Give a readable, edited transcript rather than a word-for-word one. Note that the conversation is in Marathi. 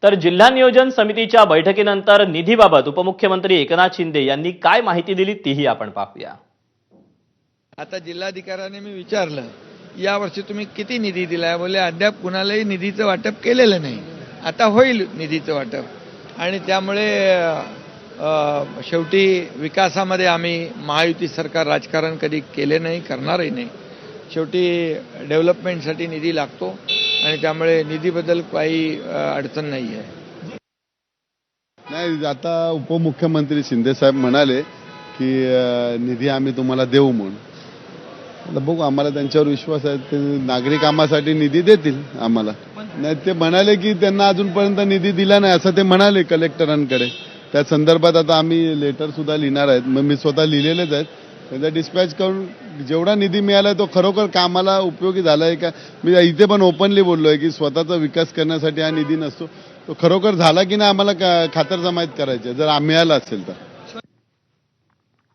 तर जिल्हा नियोजन समितीच्या बैठकीनंतर निधीबाबत उपमुख्यमंत्री एकनाथ शिंदे यांनी काय माहिती दिली तीही आपण पाहूया। आता जिल्हाधिकाऱ्याने मी विचारलं, यावर्षी तुम्ही किती निधी दिलाय? बोले अद्याप कुणालाही निधीचं वाटप केलेलं नाही, आता होईल निधीचं वाटप। आणि त्यामुळे शेवटी विकासामध्ये आम्ही महायुती सरकार राजकारण कधी केले नाही, करणारही नाही। शेवटी डेव्हलपमेंटसाठी निधी लागतो आणि त्यामुळे निधीबद्दल काही अडचण नाही आहे। नाही, आता उपमुख्यमंत्री शिंदे साहेब म्हणाले की निधी आम्ही तुम्हाला देऊ म्हणून। आता बघू, आम्हाला त्यांच्यावर विश्वास आहे, ते नागरी कामासाठी निधी देतील आम्हाला। नाही, ते म्हणाले की त्यांना अजूनपर्यंत निधी दिला नाही असं ते म्हणाले कलेक्टरांकडे। त्या संदर्भात आता आम्ही लेटर सुद्धा लिहिणार आहेत, मग मी स्वतः लिहिलेलेच आहेत। त्यांचा डिस्पॅच करून जेवढा निधी मिळाला तो खरोखर कामाला उपयोगी झाला आहे का, मी इथे पण ओपनली बोललोय की स्वतःचा विकास करण्यासाठी हा निधी नसतो, तो खरोखर झाला की नाही आम्हाला खातरजमाईत करायची जर मिळाला असेल तर।